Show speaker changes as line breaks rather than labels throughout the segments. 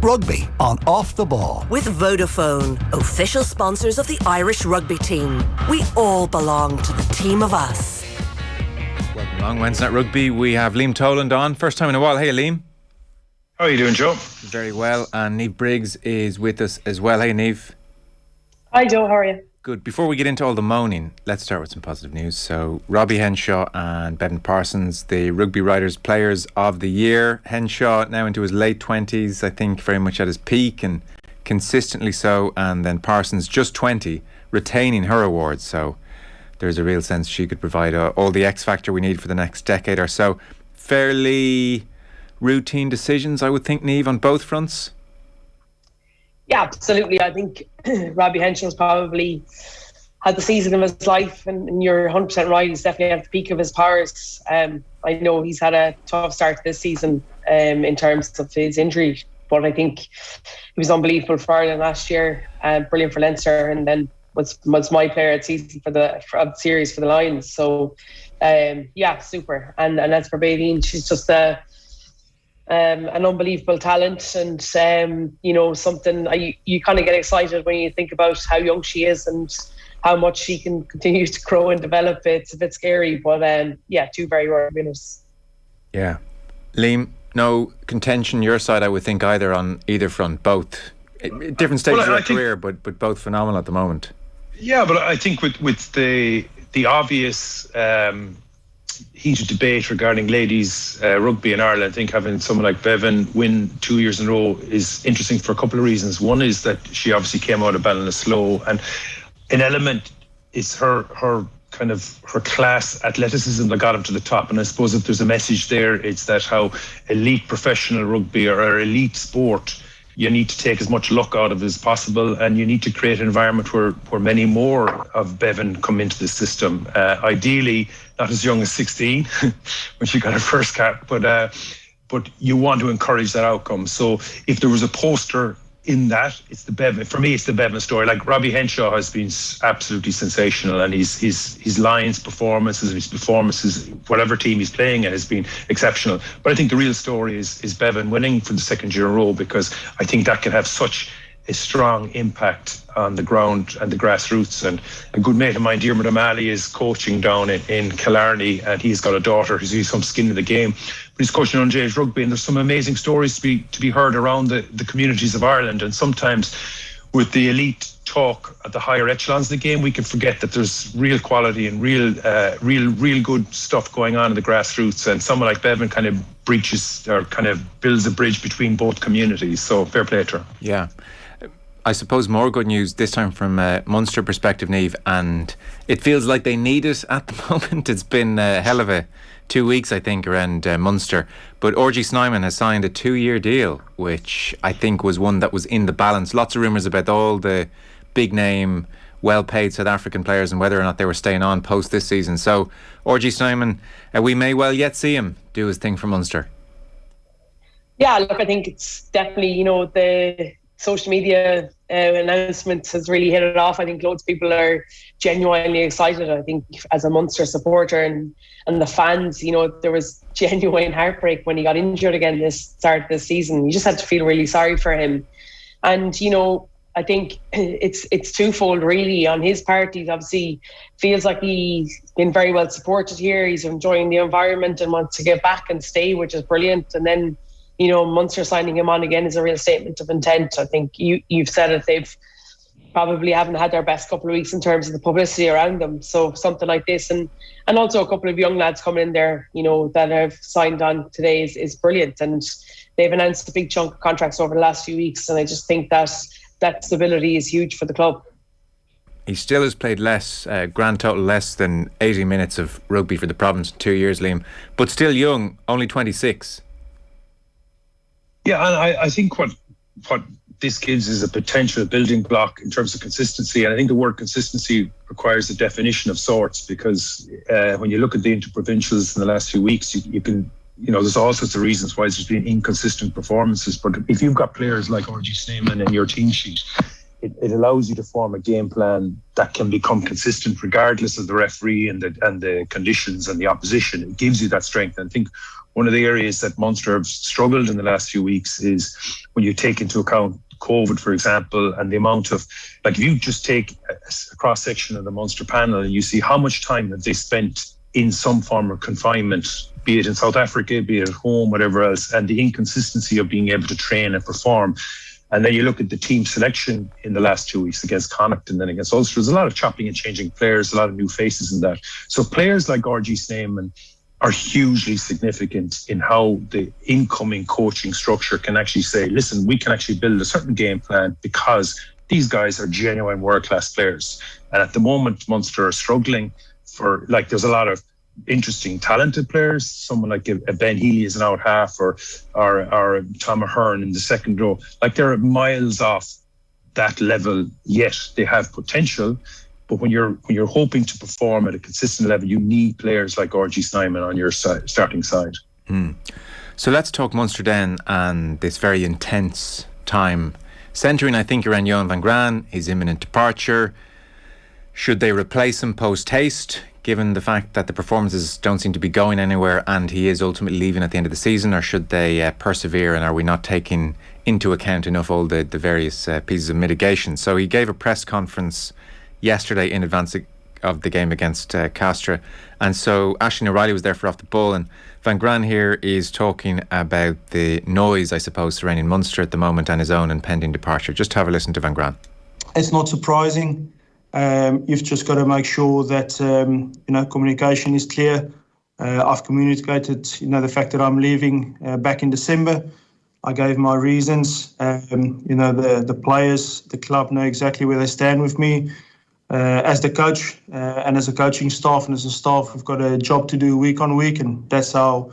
Rugby on Off the Ball.
With Vodafone, official sponsors of the Irish rugby team. We all belong to the team of us.
Welcome along, Wednesday Night Rugby. We have Liam Toland on. First time in a while. Hey, Liam.
How are you doing, Joe?
Very well. And Niamh Briggs is with us as well. Hey, Niamh.
Hi, Joe. How are you?
Good. Before we get into all the moaning, let's start with some positive news. So, Robbie Henshaw and Bevin Parsons, the Rugby Writers Players of the Year. Henshaw now into his late 20s, I think very much at his peak and consistently so. And then Parsons, just 20, retaining her awards. So, there's a real sense she could provide all the X factor we need for the next decade or so. Fairly routine decisions, I would think, Niamh, on both fronts.
Yeah, absolutely. I think Robbie Henshaw's probably had the season of his life, and you're 100% right. He's definitely at the peak of his powers. I know he's had a tough start this season in terms of his injury, but I think he was unbelievable for Ireland last year, brilliant for Leinster, and then was my player at season for the series for the Lions. So, yeah, super. And as for Bevin, she's just an unbelievable talent, and something you kind of get excited when you think about how young she is and how much she can continue to grow and develop. It's a bit scary, but two very rare winners.
Yeah. Liam, no contention your side, I would think, either on either front, both different stages of their career, but both phenomenal at the moment.
Yeah, but I think with the obvious heated debate regarding ladies rugby in Ireland, I think having someone like Bevin win 2 years in a row is interesting for a couple of reasons. One is that she obviously came out of Ballinasloe, and an element is her class athleticism that got him to the top. And I suppose if there's a message there, it's that how elite professional rugby or elite sport, you need to take as much luck out of it as possible, and you need to create an environment where many more of Bevin come into the system. Ideally, not as young as 16 when she got her first cap, but you want to encourage that outcome. So if there was a poster in that, it's the Bevin. For me, it's the Bevin story. Like, Robbie Henshaw has been absolutely sensational, and his Lions performances, his performances, whatever team he's playing in, has been exceptional. But I think the real story is Bevin winning for the second year in a row, because I think that can have such a strong impact on the ground and the grassroots. And a good mate of mine, Diarmuid O'Malley, is coaching down in Killarney, and he's got a daughter who's some skin in the game. But he's coaching on underage rugby, and there's some amazing stories to be heard around the communities of Ireland. And sometimes with the elite talk at the higher echelons of the game, we can forget that there's real quality and real good stuff going on in the grassroots. And someone like Bevin kind of builds a bridge between both communities. So fair play to her.
Yeah. I suppose more good news this time from a Munster perspective, Niamh, and it feels like they need it at the moment. It's been a hell of a 2 weeks, I think, around Munster. But RG Snyman has signed a 2-year deal, which I think was one that was in the balance. Lots of rumours about all the big name, well-paid South African players and whether or not they were staying on post this season. So RG Snyman, we may well yet see him do his thing for Munster.
Yeah, look, I think it's definitely, the social media announcements has really hit it off. I think loads of people are genuinely excited. I think as a Munster supporter and the fans, there was genuine heartbreak when he got injured again this start of the season. You just had to feel really sorry for him. And, I think it's twofold really on his part. He obviously feels like he's been very well supported here. He's enjoying the environment and wants to get back and stay, which is brilliant. And then Munster signing him on again is a real statement of intent. I think you've said it, they've probably haven't had their best couple of weeks in terms of the publicity around them. So something like this, and also a couple of young lads coming in there, that have signed on today is brilliant. And they've announced a big chunk of contracts over the last few weeks. And I just think that stability is huge for the club.
He still has played less, grand total less than 80 minutes of rugby for the province in 2 years, Liam, but still young, only 26.
Yeah, and I think what this gives is a potential building block in terms of consistency. And I think the word consistency requires a definition of sorts, because when you look at the interprovincials in the last few weeks, you can, there's all sorts of reasons why there's been inconsistent performances. But if you've got players like RG Snyman in your team sheet, it allows you to form a game plan that can become consistent regardless of the referee and the conditions and the opposition. It gives you that strength. And I think one of the areas that Munster have struggled in the last few weeks is when you take into account COVID, for example, and the amount of, like, if you just take a cross-section of the Munster panel and you see how much time have they spent in some form of confinement, be it in South Africa, be it at home, whatever else, and the inconsistency of being able to train and perform. And then you look at the team selection in the last 2 weeks against Connacht and then against Ulster. There's a lot of chopping and changing players, a lot of new faces in that. So players like RG Snyman are hugely significant in how the incoming coaching structure can actually say, listen, we can actually build a certain game plan because these guys are genuine world-class players. And at the moment, Munster are struggling for, like, there's a lot of interesting, talented players. Someone like a Ben Healy is an out half, or Tom Ahern in the second row. Like, they're miles off that level, yet they have potential. But when you're hoping to perform at a consistent level, you need players like RG Snyman on your starting side.
So let's talk Munster then, and this very intense time, centering, I think, around Johan van Graan, his imminent departure. Should they replace him post-haste, given the fact that the performances don't seem to be going anywhere and he is ultimately leaving at the end of the season, or should they persevere, and are we not taking into account enough all the various pieces of mitigation? So he gave a press conference yesterday in advance of the game against Castra, and so Aisling O'Reilly was there for Off the Ball, and Van Graan here is talking about the noise, I suppose, surrounding Munster at the moment and his own impending departure. Just have a listen to Van Graan.
It's not surprising. You've just got to make sure that communication is clear. I've communicated the fact that I'm leaving back in December. I gave my reasons. The players, the club know exactly where they stand with me. As the coach and as a coaching staff and as a staff, we've got a job to do week on week, and that's how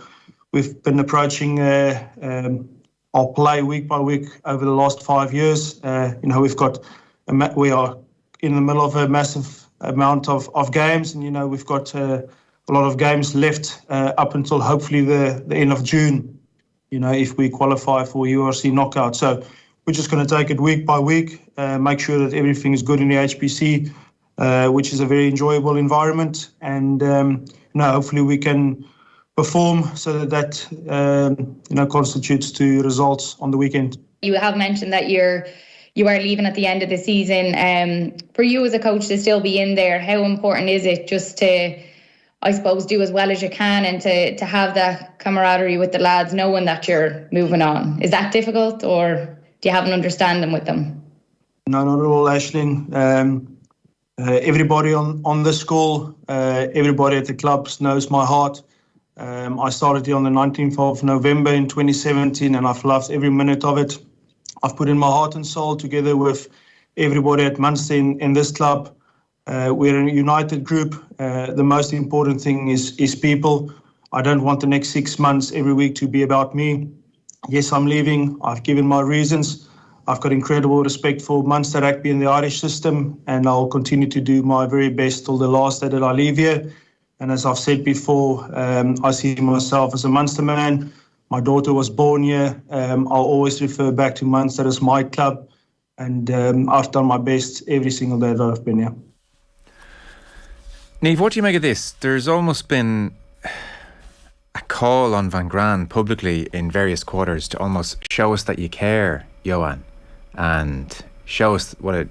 we've been approaching our play week by week over the last 5 years. We are in the middle of a massive amount of games, and we've got a lot of games left up until hopefully the end of June, if we qualify for URC knockout. So we're just going to take it week by week, make sure that everything is good in the HPC, which is a very enjoyable environment, and hopefully we can perform so that constitutes to results on the weekend. You have mentioned that you are leaving at the end of the season. For you as a coach to still be in there, how important is it just to, I suppose, do as well as you can and to have that camaraderie with the lads, knowing that you're moving on? Is that difficult, or do you have an understanding with them? No, not at all, Aisling. Everybody on this call, everybody at the clubs knows my heart. I started here on the 19th of November in 2017, and I've loved every minute of it. I've put in my heart and soul together with everybody at Munster in this club. We're a united group. The most important thing is people. I don't want the next 6 months every week to be about me. Yes, I'm leaving. I've given my reasons. I've got incredible respect for Munster rugby and the Irish system, and I'll continue to do my very best till the last day that I leave here. And as I've said before, I see myself as a Munster man. My daughter was born here. I'll always refer back to Munster as my club, and I've done my best every single day that I've been here.
Niamh, what do you make of this? There's almost been a call on Van Graan publicly in various quarters to almost show us that you care, Johan, and show us what it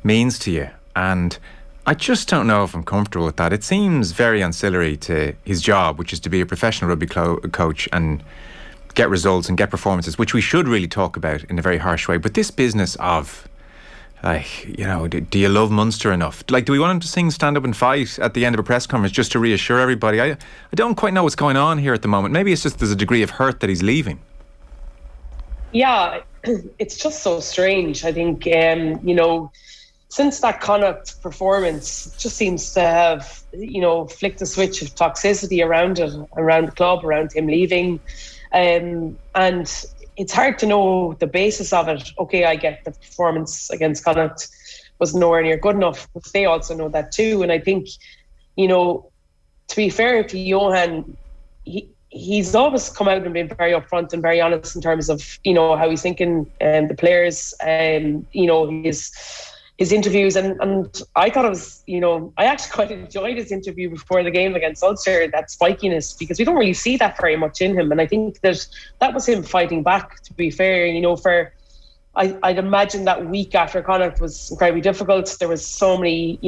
means to you. And I just don't know if I'm comfortable with that. It seems very ancillary to his job, which is to be a professional rugby coach and get results and get performances, which we should really talk about in a very harsh way. But this business of, do you love Munster enough? Do we want him to sing Stand Up and Fight at the end of a press conference just to reassure everybody? I don't quite know what's going on here at the moment. Maybe it's just there's a degree of hurt that he's leaving.
Yeah, it's just so strange. I think, since that Connacht performance, it just seems to have, flicked a switch of toxicity around it, around the club, around him leaving. And it's hard to know the basis of it. Okay, I get the performance against Connacht was nowhere near good enough, but they also know that too. And I think, to be fair to Johan, he's always come out and been very upfront and very honest in terms of, how he's thinking the players, his interviews, and I thought it was, I actually quite enjoyed his interview before the game against Ulster, that spikiness, because we don't really see that very much in him. And I think that was him fighting back, to be fair. I'd imagine that week after Connacht was incredibly difficult. There was so many,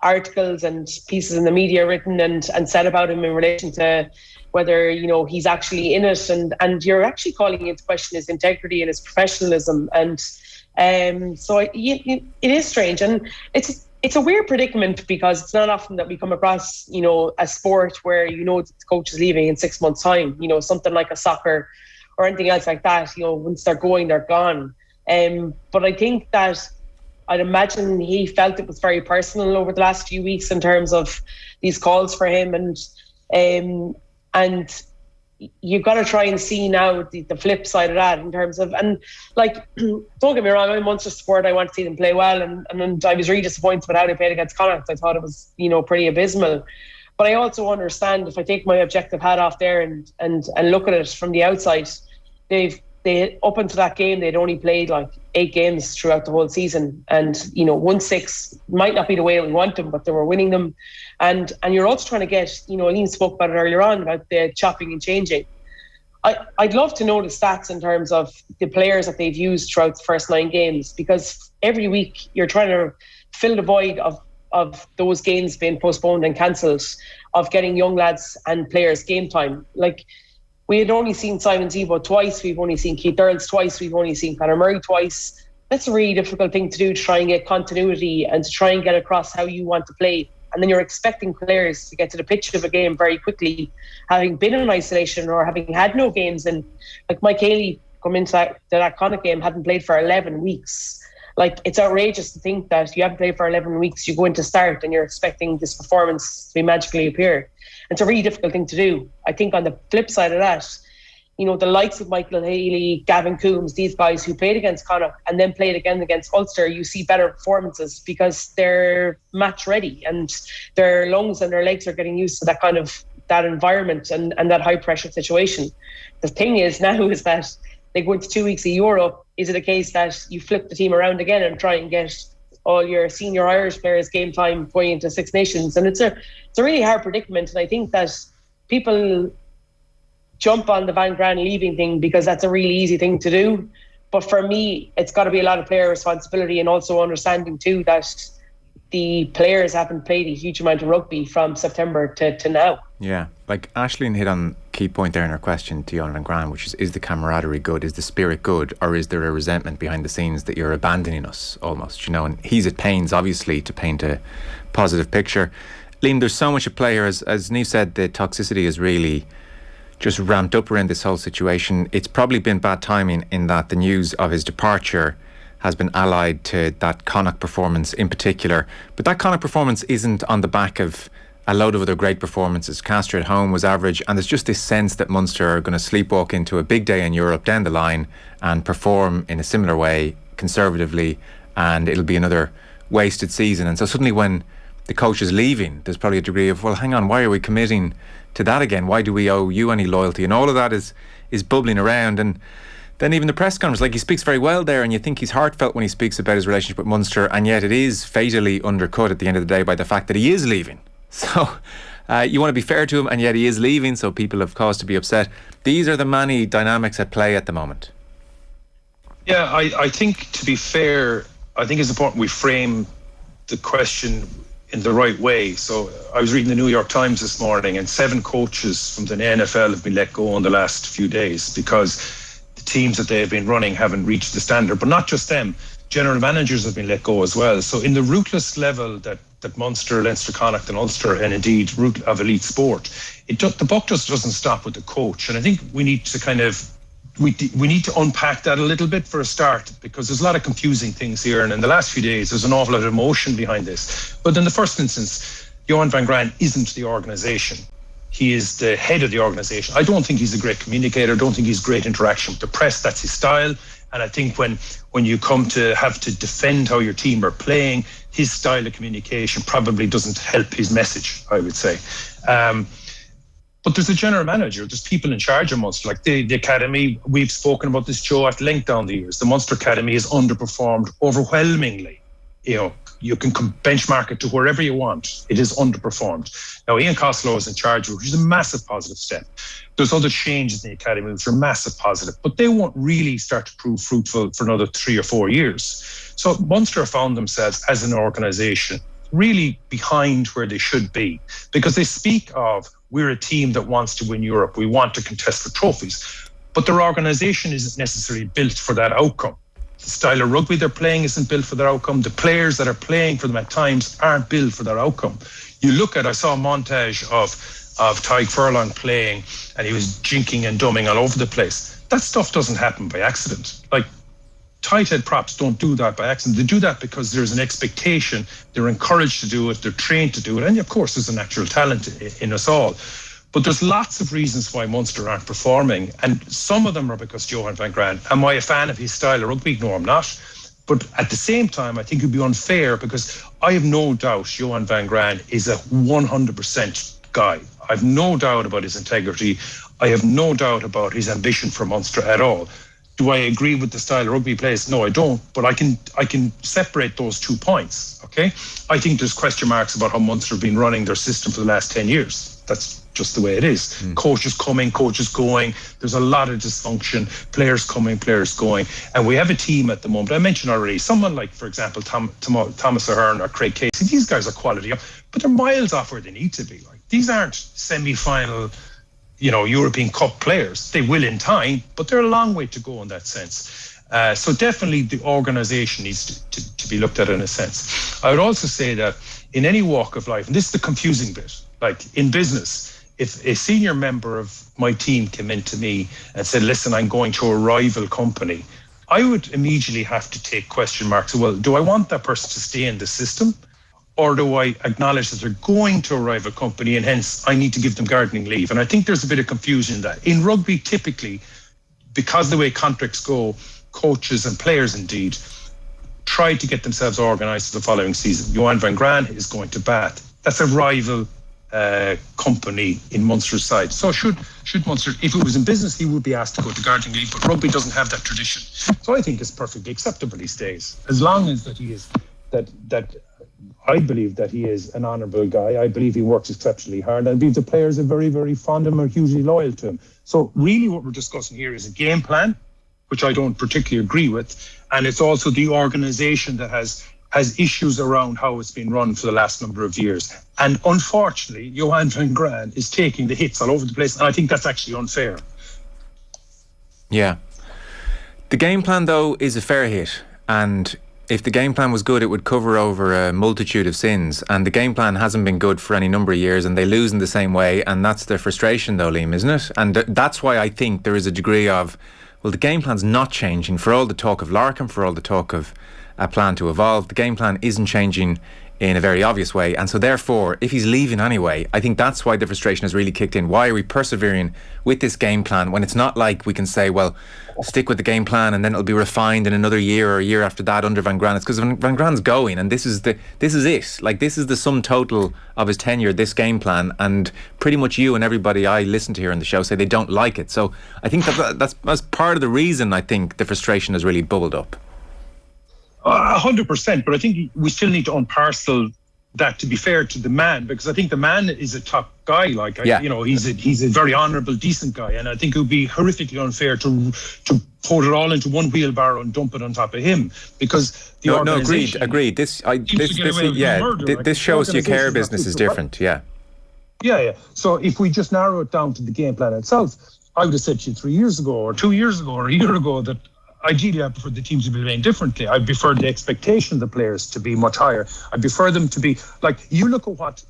articles and pieces in the media written and said about him in relation to whether, he's actually in it. And you're actually calling into question his integrity and his professionalism. And so it is strange. And it's a weird predicament, because it's not often that we come across, a sport where, the coach is leaving in 6 months' time, something like a soccer or anything else like that. Once they're going, they're gone. But I think that I'd imagine he felt it was very personal over the last few weeks in terms of these calls for him. And you've got to try and see now the flip side of that, in terms of, and like, don't get me wrong, I'm a Munster supporter. I want to see them play well, and I was really disappointed with how they played against Connacht. I thought it was, pretty abysmal. But I also understand, if I take my objective hat off there and look at it from the outside, they up until that game, they'd only played like 8 games throughout the whole season, and 1-6 might not be the way that we want them, but they were winning them. And you're also trying to get, Aline spoke about it earlier on, about the chopping and changing. I'd love to know the stats in terms of the players that they've used throughout the first 9 games, because every week you're trying to fill the void of those games being postponed and cancelled, of getting young lads and players game time. Like, we had only seen Simon Zebo twice. We've only seen Keith Earls twice. We've only seen Conor Murray twice. That's a really difficult thing to do, to try and get continuity and to try and get across how you want to play. And then you're expecting players to get to the pitch of a game very quickly, having been in isolation or having had no games. And like Mike Haley come into that Connacht game, hadn't played for 11 weeks. Like, it's outrageous to think that you haven't played for 11 weeks, you go into start and you're expecting this performance to magically appear. It's a really difficult thing to do. I think on the flip side of that, the likes of Michael Haley, Gavin Coombs, these guys who played against Connacht and then played again against Ulster, you see better performances because they're match ready and their lungs and their legs are getting used to that environment and that high pressure situation. The thing is now is that they go into 2 weeks of Europe. Is it a case that you flip the team around again and try and get all your senior Irish players game time going into Six Nations? And it's a really hard predicament. And I think that people jump on the Van Graan leaving thing because that's a really easy thing to do. But for me, it's got to be a lot of player responsibility, and also understanding too that the players haven't played a huge amount of rugby from September to now.
Yeah, like Aisling hit on a key point there in her question to Jan Van Graan, which is the camaraderie good? Is the spirit good? Or is there a resentment behind the scenes that you're abandoning us almost, and he's at pains, obviously, to paint a positive picture. Liam, there's so much at play here. As Niamh said, the toxicity is really just ramped up around this whole situation. It's probably been bad timing in that the news of his departure has been allied to that Connacht performance in particular. But that Connacht performance isn't on the back of a load of other great performances. Castres at home was average, and there's just this sense that Munster are going to sleepwalk into a big day in Europe down the line and perform in a similar way, conservatively, and it'll be another wasted season. And so suddenly when the coach is leaving, there's probably a degree of, well, hang on, why are we committing to that again? Why do we owe you any loyalty? And all of that is bubbling around. And then even the press conference, like, he speaks very well there, and you think he's heartfelt when he speaks about his relationship with Munster, and yet it is fatally undercut at the end of the day by the fact that he is leaving. So you want to be fair to him, and yet he is leaving, so people have cause to be upset. These are the many dynamics at play at the moment.
Yeah, I think, to be fair, I think it's important we frame the question in the right way. So I was reading the New York Times this morning, and 7 coaches from the NFL have been let go in the last few days because the teams that they have been running haven't reached the standard. But not just them, general managers have been let go as well. So in the rootless level that Munster, Leinster, Connacht and Ulster, and indeed root of elite sport, the buck just doesn't stop with the coach. And I think we need to we need to unpack that a little bit for a start, because there's a lot of confusing things here, and in the last few days there's an awful lot of emotion behind this. But in the first instance, Johan Van Graan isn't the organisation. He is the head of the organisation. I don't think he's a great communicator. I don't think he's great interaction with the press. That's his style. And I think when you come to have to defend how your team are playing, his style of communication probably doesn't help his message, I would say. But there's a general manager, there's people in charge of Munster, like the academy. We've spoken about this, Joe, at length down the years. The Munster Academy has underperformed overwhelmingly you can benchmark it to wherever you want. It is underperformed. Now, Ian Costello is in charge, which is a massive positive step. There's other changes in the academy, which are massive positive, but they won't really start to prove fruitful for another 3 or 4 years. So Munster found themselves as an organisation really behind where they should be, because they speak of, we're a team that wants to win Europe, we want to contest for trophies, but their organisation isn't necessarily built for that outcome. The style of rugby they're playing isn't built for that outcome. The players that are playing for them at times aren't built for that outcome. You look at, I saw a montage of Tyg Furlong playing, and he was jinking and dumbing all over the place. That stuff doesn't happen by accident. Like, tight head props don't do that by accident. They do that because there's an expectation. They're encouraged to do it. They're trained to do it. And of course, there's a natural talent in us all. But there's lots of reasons why Munster aren't performing. And some of them are because Johan van Graan. Am I a fan of his style of rugby? No, I'm not. But at the same time, I think it would be unfair, because I have no doubt Johan van Graan is a 100% guy. I have no doubt about his integrity. I have no doubt about his ambition for Munster at all. Do I agree with the style of rugby he plays? No, I don't. But I can separate those 2 points, okay? I think there's question marks about how Munster have been running their system for the last 10 years. That's just the way it is. Coaches coming, coaches going. There's a lot of dysfunction. Players coming, players going. And we have a team at the moment. I mentioned already, someone like, for example, Thomas Ahern or Craig Casey. These guys are quality, but they're miles off where they need to be. Like, these aren't semi-final, European Cup players. They will in time, but they're a long way to go in that sense. So definitely the organisation needs to be looked at in a sense. I would also say that in any walk of life, and this is the confusing bit, like in business, if a senior member of my team came in to me and said, listen, I'm going to a rival company, I would immediately have to take question marks. Well, do I want that person to stay in the system? Or do I acknowledge that they're going to a rival company and hence I need to give them gardening leave? And I think there's a bit of confusion in that. In rugby, typically, because the way contracts go, coaches and players indeed try to get themselves organised for the following season. Johan van Graan is going to Bath. That's a rival company in Munster's side. So should Munster, if it was in business, he would be asked to go to gardening leave, but rugby doesn't have that tradition. So I think it's perfectly acceptable he stays, as long as that he is that I believe that he is an honourable guy. I believe he works exceptionally hard. I believe the players are very, very fond of him, are hugely loyal to him. So really what we're discussing here is a game plan, which I don't particularly agree with. And it's also the organisation that has issues around how it's been run for the last number of years. And unfortunately, Johan van Graan is taking the hits all over the place. And I think that's actually unfair.
Yeah. The game plan, though, is a fair hit. And if the game plan was good, it would cover over a multitude of sins. And the game plan hasn't been good for any number of years, and they lose in the same way. And that's the frustration, though, Liam, isn't it? And that's why I think there is a degree of, well, the game plan's not changing. For all the talk of Larkin, for all the talk of a plan to evolve, the game plan isn't changing in a very obvious way. And so therefore, if he's leaving anyway, I think that's why the frustration has really kicked in. Why are we persevering with this game plan when it's not like we can say, well, stick with the game plan and then it'll be refined in another year or a year after that under Van Graan? It's because Van Graan's going, and this is it. Like, this is the sum total of his tenure, this game plan, and pretty much you and everybody I listen to here on the show say they don't like it. So I think that's part of the reason I think the frustration has really bubbled up.
100%, but I think we still need to unparcel that, to be fair to the man, because I think the man is a top guy. He's a very honourable, decent guy, and I think it would be horrifically unfair to put it all into one wheelbarrow and dump it on top of him, because the organisation.
Agreed. This shows you care business is different. Yeah. So if we just narrow it down to the game plan itself, I would have said to you 3 years ago, or 2 years ago, or a year ago that ideally I prefer the teams to be playing differently. I prefer the expectation of the players to be much higher. I prefer them to be like, you look at what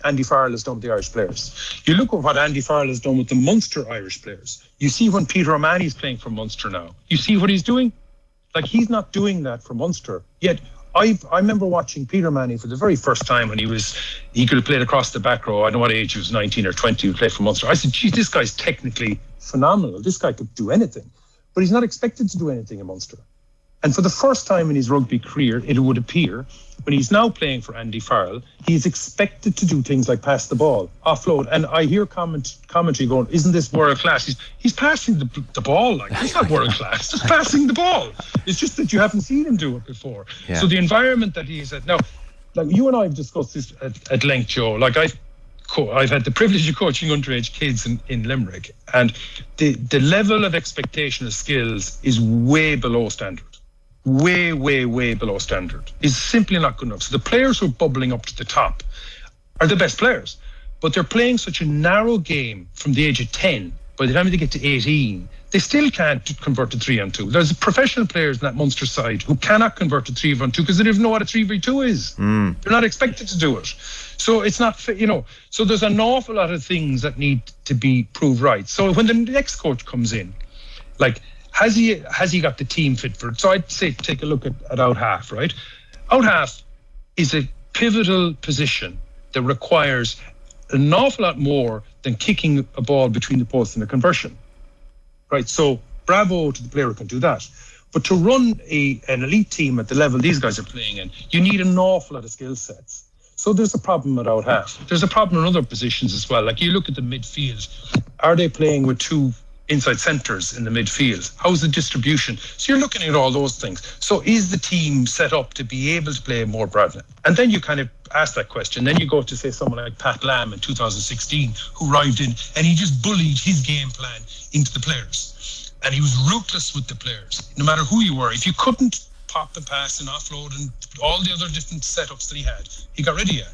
Andy Farrell has done with the Irish players. You look at what Andy Farrell has done with the Munster Irish players. You see when Peter O'Mahony's playing for Munster now. You see what he's doing? Like, he's not doing that for Munster. Yet I remember watching Peter O'Mahony for the very first time when he could have played across the back row. I don't know what age he was, 19 or 20, who played for Munster. I said, geez, this guy's technically phenomenal. This guy could do anything. But he's not expected to do anything in Munster.
And for the first time in his rugby career, it would appear, when he's now playing for Andy Farrell, he's expected to do things like pass the ball, offload. And I hear commentary going, isn't this world class? He's passing the ball. Like, it's not world class, just passing the ball. It's just that you haven't seen him do it before. Yeah. So the environment that he's at now, like you and I have discussed this at length, Joe. Like I've had the privilege of coaching underage kids in Limerick, and the level of expectation of skills is way below standard. Way below standard. Is simply not good enough. So the players who are bubbling up to the top are the best players, but they're playing such a narrow game from the age of 10. By the time they get to 18, they still can't convert to 3-on-2. There's professional players in that Munster side who cannot convert to 3-on-2 because they don't even know what a 3v2 is. They're not expected to do it. So it's not, so there's an awful lot of things that need to be proved right. So when the next coach comes in, like, has he got the team fit for it? So I'd say take a look at out half, right? Out half is a pivotal position that requires an awful lot more than kicking a ball between the posts and a conversion, right? So bravo to the player who can do that. But to run an elite team at the level these guys are playing in, you need an awful lot of skill sets. So there's a problem at out half. There's a problem in other positions as well. Like you look at the midfield, are they playing with two inside centres in the midfield? How's the distribution? So you're looking at all those things. So is the team set up to be able to play more broadly? And then you kind of ask that question. Then you go to, say, someone like Pat Lam in 2016, who arrived in and he just bullied his game plan into the players. And he was ruthless with the players, no matter who you were. If you couldn't pop and pass and offload and all the other different setups that he had, he got rid of you.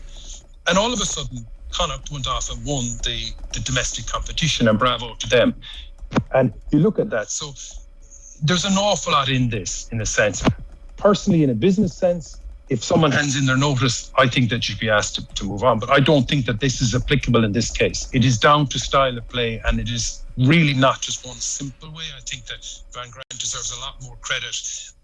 And all of a sudden, Connacht went off and won the domestic competition, and bravo to them. And you look at that, so there's an awful lot in this, in a sense. Personally, in a business sense, if someone hands in their notice, I think that should be asked to move on. But I don't think that this is applicable in this case. It is down to style of play, and it is really not just one simple way. I think that Graan deserves a lot more credit.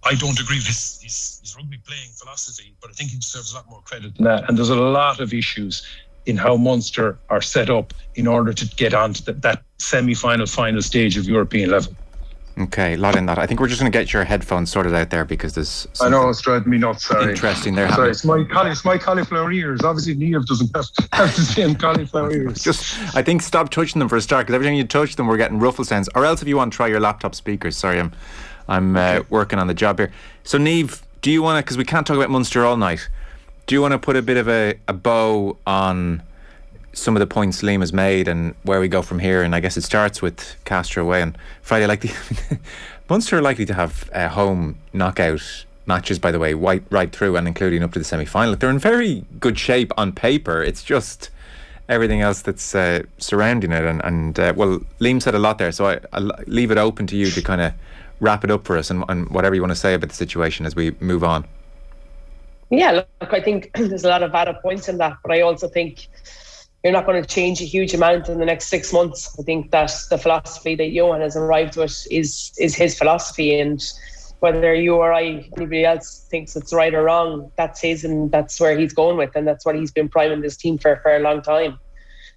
I don't agree with his rugby playing philosophy, but I think he deserves a lot more credit than that. And there's a lot of issues in how Munster are set up in order to get on to that semi-final, final stage of European level.
Okay, a lot in that. I think we're just going to get your headphones sorted out there because there's
I know, it's driving me nuts, sorry.
Interesting there.
Sorry, it's my cauliflower ears. Obviously, Niamh doesn't have the same cauliflower ears.
I think stop touching them for a start, because every time you touch them, we're getting ruffle sounds. Or else if you want to try your laptop speakers. Sorry, I'm working on the job here. So Niamh, do you want to, because we can't talk about Munster all night, do you want to put a bit of a bow on some of the points Liam has made and where we go from here? And I guess it starts with Castro away on Friday. Like Munster are likely to have home knockout matches, by the way, right through and including up to the semi-final. They're in very good shape on paper. It's just everything else that's surrounding it. And well, Liam said a lot there, so I'll leave it open to you to kind of wrap it up for us and whatever you want to say about the situation as we move on.
Yeah, look, I think there's a lot of valid points in that, but I also think you're not going to change a huge amount in the next 6 months. I think that the philosophy that Johan has arrived with is his philosophy, and whether you or I, anybody else thinks it's right or wrong, that's his, and that's where he's going with, and that's what he's been priming this team for a long time.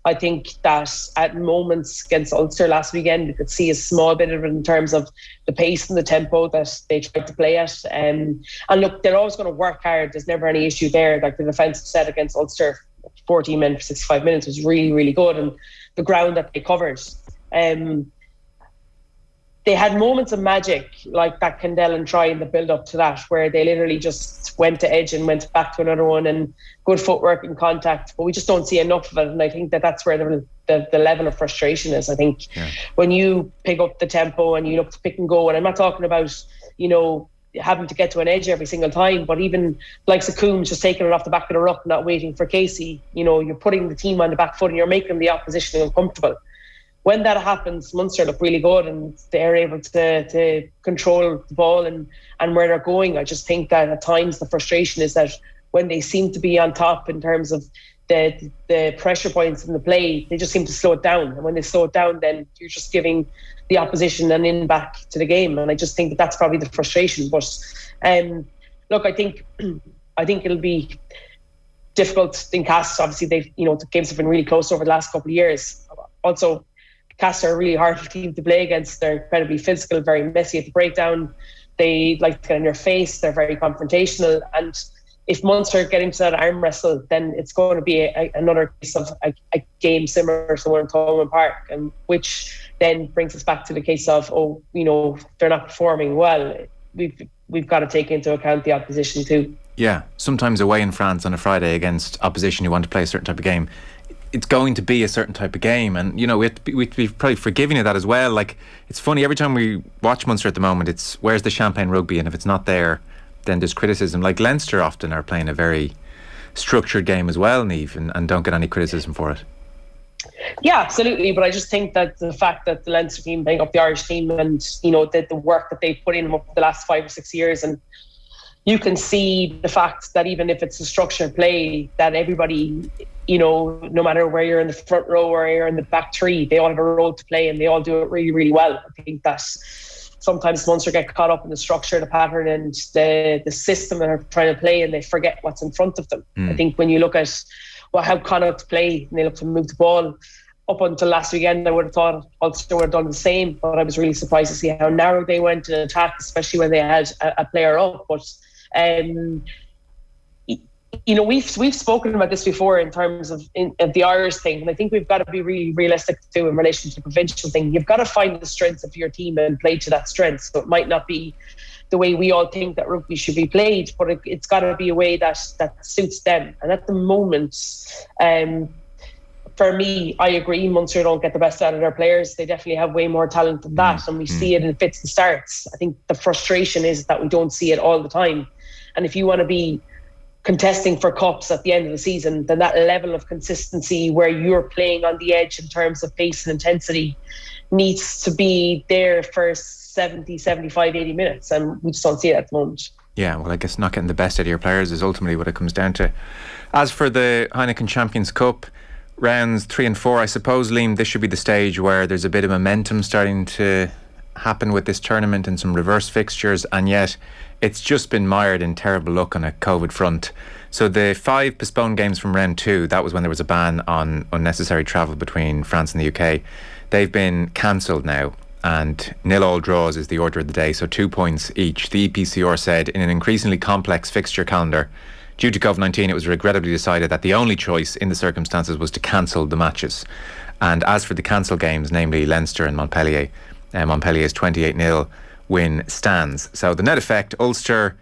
I think that at moments against Ulster last weekend, we could see a small bit of it in terms of the pace and the tempo that they tried to play at. And look, they're always going to work hard. There's never any issue there. Like the defensive set against Ulster, 14 men for 65 minutes was really, really good. And the ground that they covered. They had moments of magic, like that Kendellen try in the build-up to that, where they literally just went to edge and went back to another one, and good footwork and contact. But we just don't see enough of it, and I think that that's where the level of frustration is. I think when you pick up the tempo and you look to pick and go, and I'm not talking about, having to get to an edge every single time, but even like Coombs just taking it off the back of the ruck, not waiting for Casey, you're putting the team on the back foot and you're making the opposition uncomfortable. When that happens, Munster look really good and they're able to control the ball and where they're going. I just think that at times the frustration is that when they seem to be on top in terms of the pressure points in the play, they just seem to slow it down. And when they slow it down, then you're just giving the opposition an in back to the game. And I just think that that's probably the frustration. But look, I think it'll be difficult in Cast. Obviously, the games have been really close over the last couple of years. Also, Castor are a really hard team to play against. They're incredibly physical, very messy at the breakdown. They like to get in your face. They're very confrontational. And if Munster get into that arm wrestle, then it's going to be another case of a game similar somewhere in Toland Park, and which then brings us back to the case of, they're not performing well. We've got to take into account the opposition too.
Yeah, sometimes away in France on a Friday against opposition who want to play a certain type of game, it's going to be a certain type of game, and we have to be probably forgiving of that as well. Like, it's funny, every time we watch Munster at the moment, it's where's the champagne rugby, and if it's not there, then there's criticism. Like Leinster often are playing a very structured game as well, Niamh, and don't get any criticism for it.
Yeah, absolutely. But I just think that the fact that the Leinster team bring up the Irish team, and the work that they've put in over the last 5 or 6 years, and you can see the fact that even if it's a structured play, that everybody, no matter where you're in the front row or you're in the back three, they all have a role to play and they all do it really, really well. I think that sometimes Munster get caught up in the structure, the pattern, and the system that they're trying to play, and they forget what's in front of them. I think when you look at how Connacht play, and they look to move the ball, up until last weekend, I would have thought Ulster would have done the same, but I was really surprised to see how narrow they went in attack, especially when they had a player up. But we've spoken about this before in terms of the Irish thing, and I think we've got to be really realistic too in relation to the provincial thing. You've got to find the strengths of your team and play to that strength. So it might not be the way we all think that rugby should be played, but it's got to be a way that suits them. And at the moment, for me, I agree, Munster don't get the best out of their players. They definitely have way more talent than that, and we see it in fits and starts. I think the frustration is that we don't see it all the time. And if you want to be contesting for cups at the end of the season, then that level of consistency where you're playing on the edge in terms of pace and intensity needs to be there for 70, 75, 80 minutes, and we just don't see it at the moment.
Yeah, well, I guess not getting the best out of your players is ultimately what it comes down to. As for the Heineken Champions Cup, rounds 3 and 4, I suppose, Liam, this should be the stage where there's a bit of momentum starting to happen with this tournament and some reverse fixtures, and yet it's just been mired in terrible luck on a COVID front. So the 5 postponed games from round 2, that was when there was a ban on unnecessary travel between France and the UK. They've been cancelled now, and 0-0 draws is the order of the day, so 2 points each. The EPCR said in an increasingly complex fixture calendar, due to COVID-19, it was regrettably decided that the only choice in the circumstances was to cancel the matches. And as for the cancelled games, namely Leinster and Montpellier, Montpellier's 28-0 win stands. So the net effect, Ulster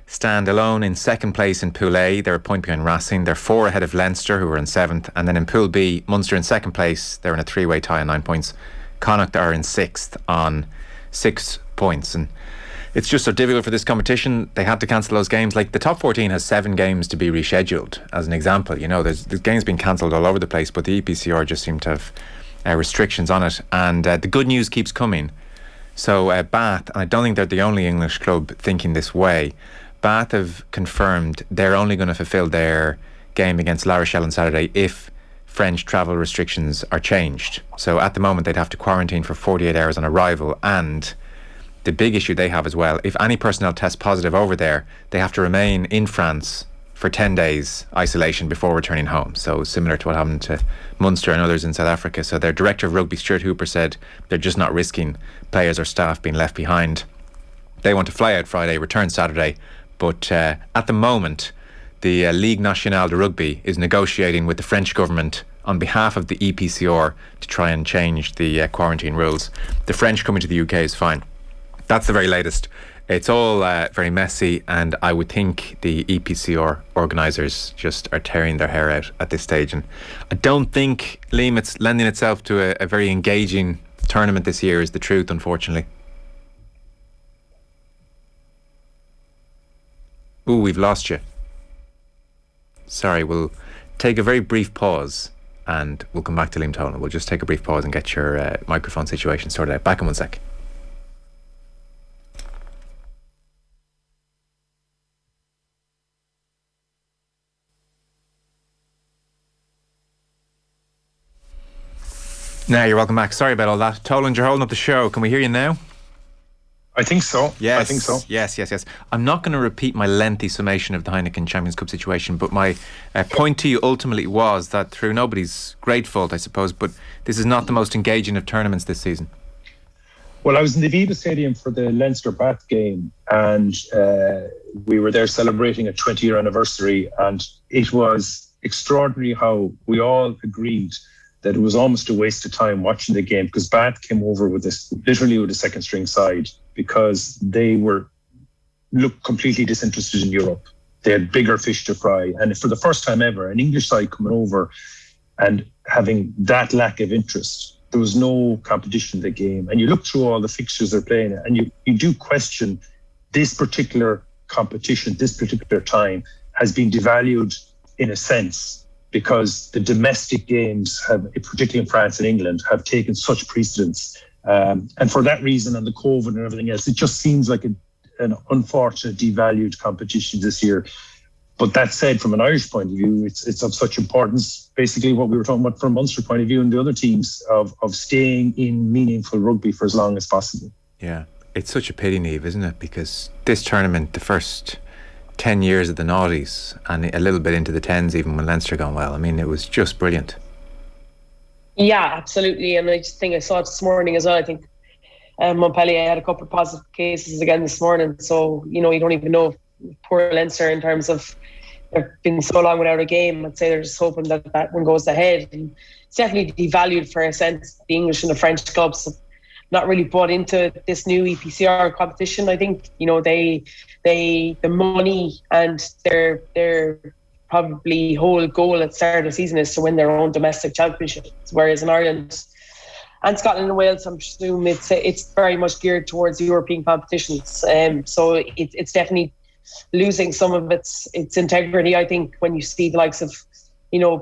stand alone in second place in Pool A. They're a point behind Racing. They're 4 ahead of Leinster, who are in 7th. And then in Pool B, Munster in second place. They're in a 3-way tie on 9 points. Connacht are in 6th on 6 points. And it's just so difficult for this competition. They had to cancel those games. Like, the top 14 has 7 games to be rescheduled, as an example. There's games being cancelled all over the place, but the EPCR just seem to have restrictions on it. And the good news keeps coming. So Bath, and I don't think they're the only English club thinking this way, Bath have confirmed they're only going to fulfil their game against La Rochelle on Saturday if French travel restrictions are changed. So at the moment they'd have to quarantine for 48 hours on arrival, and the big issue they have as well, if any personnel test positive over there, they have to remain in France for 10 days isolation before returning home. So similar to what happened to Munster and others in South Africa. So their director of rugby, Stuart Hooper, said they're just not risking players or staff being left behind. They want to fly out Friday, return Saturday, but at the moment the Ligue Nationale de Rugby is negotiating with the French government on behalf of the EPCR to try and change the quarantine rules. The French coming to the UK is fine. That's the very latest. It's all very messy, and I would think the EPCR organisers just are tearing their hair out at this stage. And I don't think, Liam, it's lending itself to a very engaging tournament this year, is the truth, unfortunately. Ooh, we've lost you. Sorry, we'll take a very brief pause and we'll come back to Liam Toland. We'll just take a brief pause and get your microphone situation sorted out. Back in 1 sec. Now you're welcome back. Sorry about all that. Toland, you're holding up the show. Can we hear you now?
I think so.
Yes,
I think so.
Yes. I'm not going to repeat my lengthy summation of the Heineken Champions Cup situation, but my point to you ultimately was that through nobody's great fault, I suppose, but this is not the most engaging of tournaments this season.
Well, I was in the Viva Stadium for the Leinster Bath game, and we were there celebrating a 20-year anniversary, and it was extraordinary how we all agreed that it was almost a waste of time watching the game, because Bath came over with literally with a second string side, because they looked completely disinterested in Europe. They had bigger fish to fry, and for the first time ever, an English side coming over and having that lack of interest. There was no competition in the game. And you look through all the fixtures they're playing, and you do question this particular competition, this particular time has been devalued in a sense, because the domestic games have, particularly in France and England, have taken such precedence. And for that reason, and the COVID and everything else, it just seems like an unfortunate devalued competition this year. But that said, from an Irish point of view, it's of such importance, basically what we were talking about from a Munster point of view and the other teams, of staying in meaningful rugby for as long as possible.
Yeah, it's such a pity, Niamh, isn't it? Because this tournament, the first 10 years of the noughties and a little bit into the 10s even when Leinster gone well, I mean, it was just brilliant. Yeah,
absolutely. And I just think I saw it this morning as well. I think Montpellier had a couple of positive cases again this morning. So, you don't even know poor Leinster in terms of they've been so long without a game. I'd say they're just hoping that one goes ahead. And it's definitely devalued for a sense. The English and the French clubs have not really bought into this new EPCR competition. I think, the money and their probably whole goal at the start of the season is to win their own domestic championships. Whereas in Ireland and Scotland and Wales, I'm assuming it's very much geared towards European competitions. So it's definitely losing some of its integrity, I think, when you see the likes of,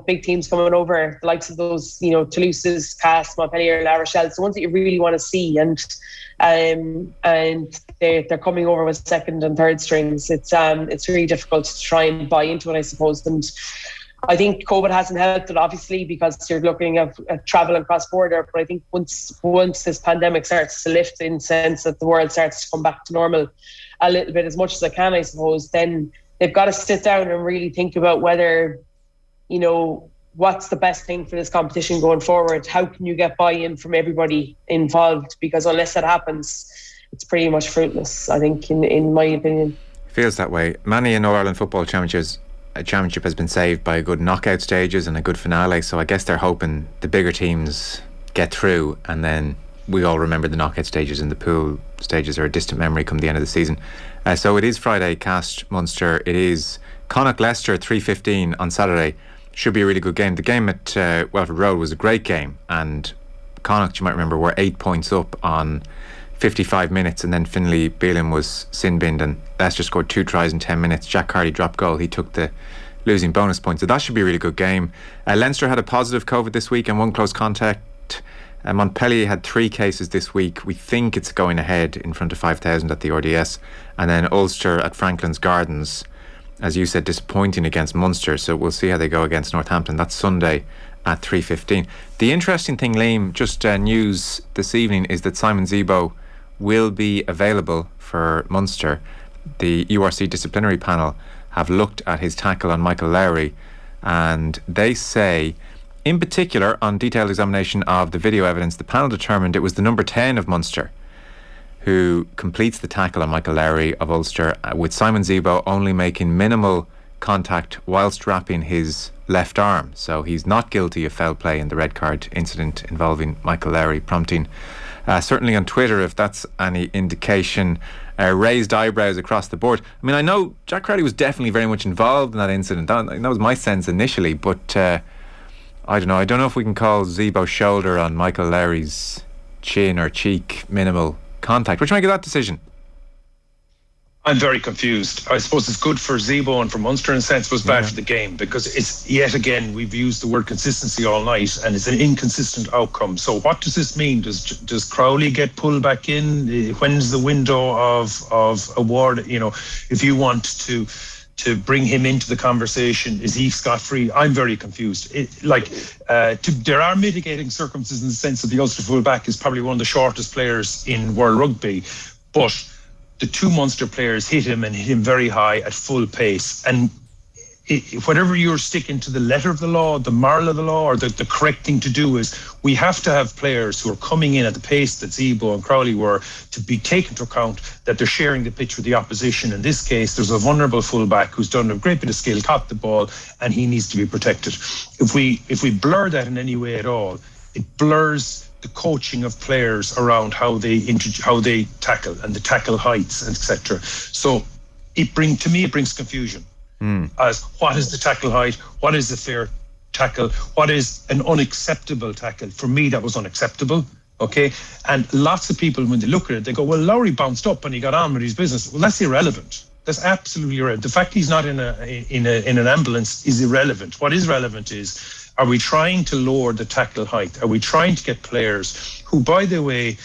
big teams coming over, the likes of those, Toulouse's, Castres, Montpellier, La Rochelle, the ones that you really want to see, and they're coming over with second and third strings. It's really difficult to try and buy into it, I suppose. And I think COVID hasn't helped it, obviously, because you're looking at travel and cross-border. But I think once this pandemic starts to lift, in the sense that the world starts to come back to normal a little bit, as much as I can, I suppose, then they've got to sit down and really think about whether, what's the best thing for this competition going forward? How can you get buy-in from everybody involved? Because unless that happens, it's pretty much fruitless, I think, in my opinion.
Feels that way. Many an All-Ireland Football Championship has been saved by good knockout stages and a good finale, so I guess they're hoping the bigger teams get through, and then we all remember the knockout stages, and the pool stages are a distant memory come the end of the season. So it is Friday, Castres Munster. It is Connacht Leicester 3:15 on Saturday. Should be a really good game. The game at Welford Road was a great game, and Connacht, you might remember, were 8 points up on 55 minutes, and then Finlay Bealham was sin-binned, and Leicester scored 2 tries in 10 minutes. Jack Carty dropped goal. He took the losing bonus point. So that should be a really good game. Leinster had a positive COVID this week and 1 close contact. Montpellier had 3 cases this week. We think it's going ahead in front of 5,000 at the RDS. And then Ulster at Franklin's Gardens, as you said, disappointing against Munster. So we'll see how they go against Northampton. That's Sunday at 3:15. The interesting thing, Liam, just news this evening, is that Simon Zebo will be available for Munster. The URC disciplinary panel have looked at his tackle on Michael Lowry, and they say, in particular, on detailed examination of the video evidence, the panel determined it was the number 10 of Munster who completes the tackle on Michael Lowry of Ulster, with Simon Zebo only making minimal contact whilst wrapping his left arm. So he's not guilty of foul play in the red card incident involving Michael Lowry, prompting certainly on Twitter, if that's any indication, raised eyebrows across the board. I mean, I know Jack Crowley was definitely very much involved in that incident. That was my sense initially, but I don't know. I don't know if we can call Zebo's shoulder on Michael Lowry's chin or cheek minimal contact. What do you make of that decision?
I'm very confused. I suppose it's good for Zebo and for Munster in a sense, but it's bad for the game, because it's, yet again, we've used the word consistency all night, and it's an inconsistent outcome. So what does this mean? Does Crowley get pulled back in? When's the window of award? If you want to bring him into the conversation, is he scot-free? I'm very confused. There are mitigating circumstances in the sense that the Ulster fullback is probably one of the shortest players in world rugby. But the two Munster players hit him very high at full pace. And whatever you're sticking to the letter of the law, the moral of the law, or the correct thing to do is we have to have players who are coming in at the pace that Zebo and Crowley were to be taken into account that they're sharing the pitch with the opposition. In this case, there's a vulnerable fullback who's done a great bit of skill, caught the ball, and he needs to be protected. If we blur that in any way at all, it blurs the coaching of players around how they tackle and the tackle heights, etc. So it brings confusion. As what is the tackle height, what is a fair tackle, what is an unacceptable tackle. For me, that was unacceptable. Okay, and lots of people, when they look at it, they go, well, Lowry bounced up and he got on with his business. Well, that's irrelevant. That's absolutely irrelevant. The fact he's not in an ambulance is irrelevant. What is relevant is, are we trying to lower the tackle height? Are we trying to get players who, by the way,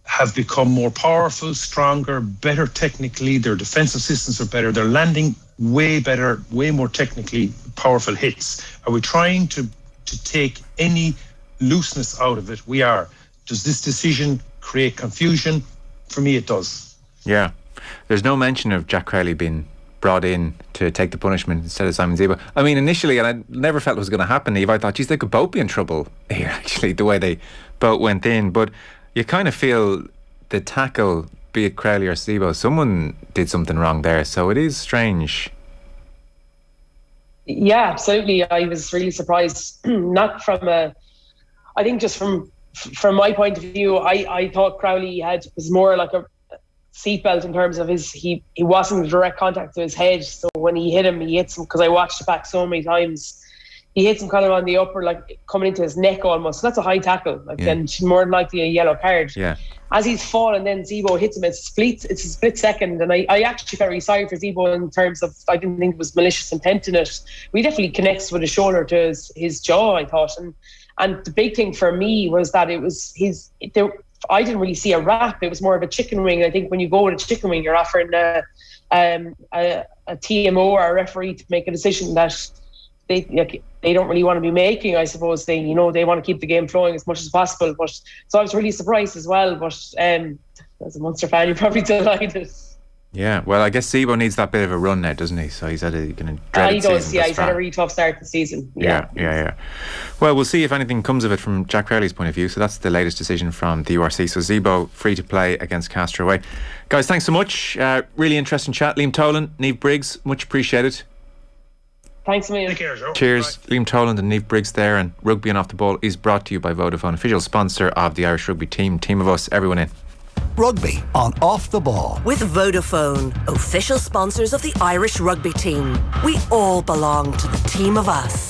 have become more powerful, stronger, better technically, their defensive systems are better, they're landing way better, way more technically powerful hits. Are we trying to take any looseness out of it? We are. Does this decision create confusion? For me, it does.
Yeah. There's no mention of Jack Crowley being brought in to take the punishment instead of Simon Zebo. I mean, initially, and I never felt it was going to happen, Niamh, I thought, geez, they could both be in trouble here, actually, the way they both went in. But you kind of feel the tackle, be it Crowley or Zebo, someone did something wrong there. So it is strange.
Yeah, absolutely. I was really surprised. Not from I think just from my point of view, I thought Crowley was more like a seatbelt in terms of he wasn't in direct contact to his head. So when he hits him, because I watched it back so many times. He hits him kind of on the upper, like coming into his neck almost. So that's a high tackle. And more than likely a yellow card.
Yeah.
As he's falling, then Zebo hits him. It's a split second. And I actually felt really sorry for Zebo in terms of, I didn't think it was malicious intent in it. We definitely connects with his shoulder to his jaw, I thought. And the big thing for me was that it was I didn't really see a wrap. It was more of a chicken wing. I think when you go with a chicken wing, you're offering a TMO or a referee to make a decision that they don't really want to be making. I suppose they want to keep the game flowing as much as possible. But so I was really surprised as well. But as a Munster fan, you're probably delighted.
Yeah, well, I guess Zebo needs that bit of a run now, doesn't he? So he's had a kind of dreaded
he does,
season.
yeah. He's had a really tough start to the season.
Yeah. Well, we'll see if anything comes of it from Jack Crowley's point of view. So that's the latest decision from the URC. So Zebo free to play against Castro. Guys, thanks so much. Really interesting chat. Liam Toland, Niamh Briggs, much appreciated.
Thanks a million.
Take care, Joe.
Cheers. Bye. Liam Toland and Niamh Briggs there. And Rugby and Off the Ball is brought to you by Vodafone, official sponsor of the Irish Rugby team. Team of us, everyone in.
Rugby on Off the Ball.
With Vodafone, official sponsors of the Irish Rugby team. We all belong to the team of us.